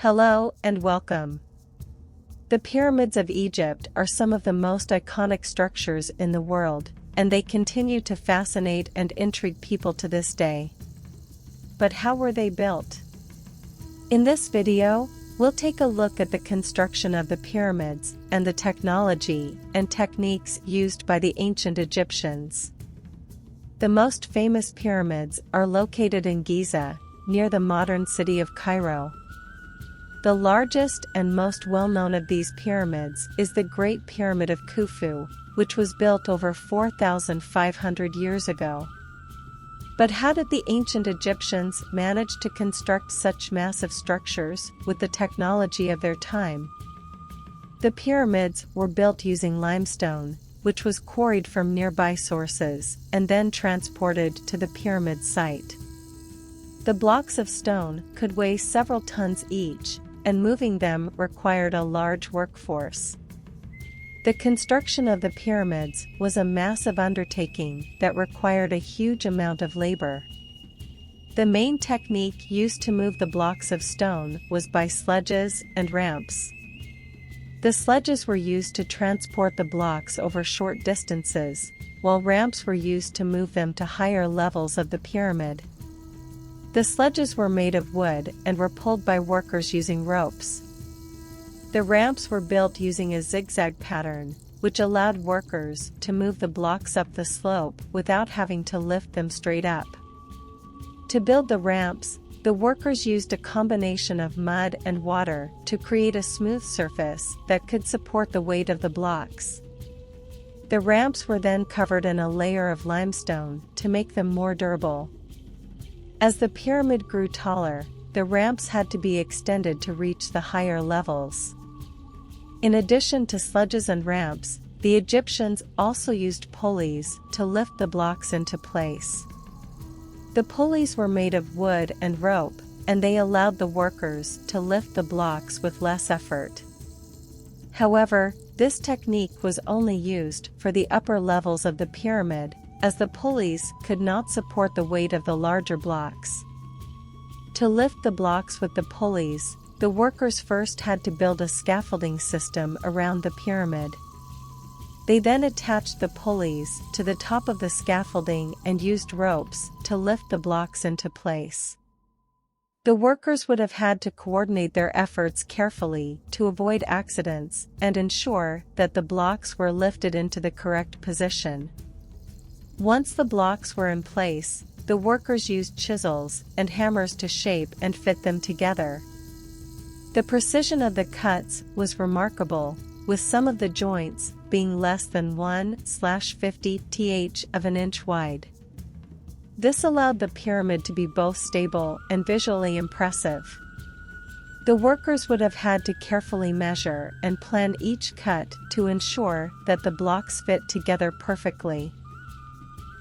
Hello and welcome. The pyramids of Egypt are some of the most iconic structures in the world, and they continue to fascinate and intrigue people to this day. But how were they built? In this video, we'll take a look at the construction of the pyramids and the technology and techniques used by the ancient Egyptians. The most famous pyramids are located in Giza, near the modern city of Cairo. The largest and most well-known of these pyramids is the Great Pyramid of Khufu, which was built over 4,500 years ago. But how did the ancient Egyptians manage to construct such massive structures with the technology of their time? The pyramids were built using limestone, which was quarried from nearby sources and then transported to the pyramid site. The blocks of stone could weigh several tons each, and moving them required a large workforce. The construction of the pyramids was a massive undertaking that required a huge amount of labor. The main technique used to move the blocks of stone was by sledges and ramps. The sledges were used to transport the blocks over short distances, while ramps were used to move them to higher levels of the pyramid. The sledges were made of wood and were pulled by workers using ropes. The ramps were built using a zigzag pattern, which allowed workers to move the blocks up the slope without having to lift them straight up. To build the ramps, the workers used a combination of mud and water to create a smooth surface that could support the weight of the blocks. The ramps were then covered in a layer of limestone to make them more durable. As the pyramid grew taller, the ramps had to be extended to reach the higher levels. In addition to sledges and ramps, the Egyptians also used pulleys to lift the blocks into place. The pulleys were made of wood and rope, and they allowed the workers to lift the blocks with less effort. However, this technique was only used for the upper levels of the pyramid, as the pulleys could not support the weight of the larger blocks. To lift the blocks with the pulleys, the workers first had to build a scaffolding system around the pyramid. They then attached the pulleys to the top of the scaffolding and used ropes to lift the blocks into place. The workers would have had to coordinate their efforts carefully to avoid accidents and ensure that the blocks were lifted into the correct position. Once the blocks were in place, the workers used chisels and hammers to shape and fit them together. The precision of the cuts was remarkable, with some of the joints being less than 1/50th of an inch wide. This allowed the pyramid to be both stable and visually impressive. The workers would have had to carefully measure and plan each cut to ensure that the blocks fit together perfectly.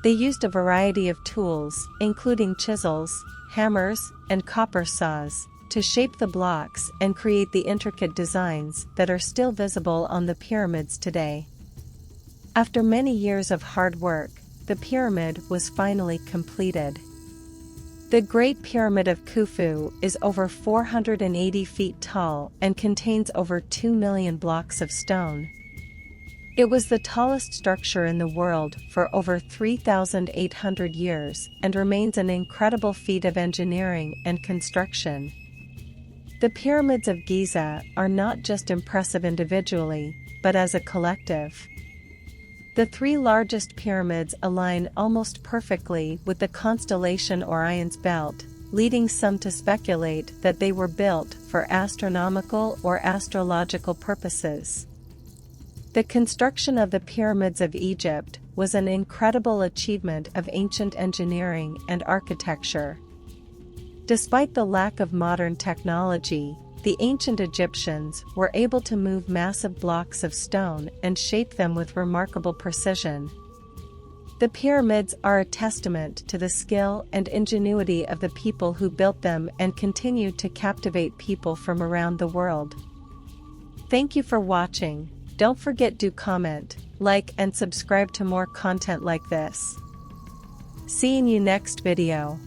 They used a variety of tools, including chisels, hammers, and copper saws, to shape the blocks and create the intricate designs that are still visible on the pyramids today. After many years of hard work, the pyramid was finally completed. The Great Pyramid of Khufu is over 480 feet tall and contains over 2 million blocks of stone. It was the tallest structure in the world for over 3,800 years and remains an incredible feat of engineering and construction. The pyramids of Giza are not just impressive individually, but as a collective. The three largest pyramids align almost perfectly with the constellation Orion's belt, leading some to speculate that they were built for astronomical or astrological purposes. The construction of the pyramids of Egypt was an incredible achievement of ancient engineering and architecture. Despite the lack of modern technology, the ancient Egyptians were able to move massive blocks of stone and shape them with remarkable precision. The pyramids are a testament to the skill and ingenuity of the people who built them and continue to captivate people from around the world. Thank you for watching. Don't forget to comment, like and subscribe to more content like this. See you next video.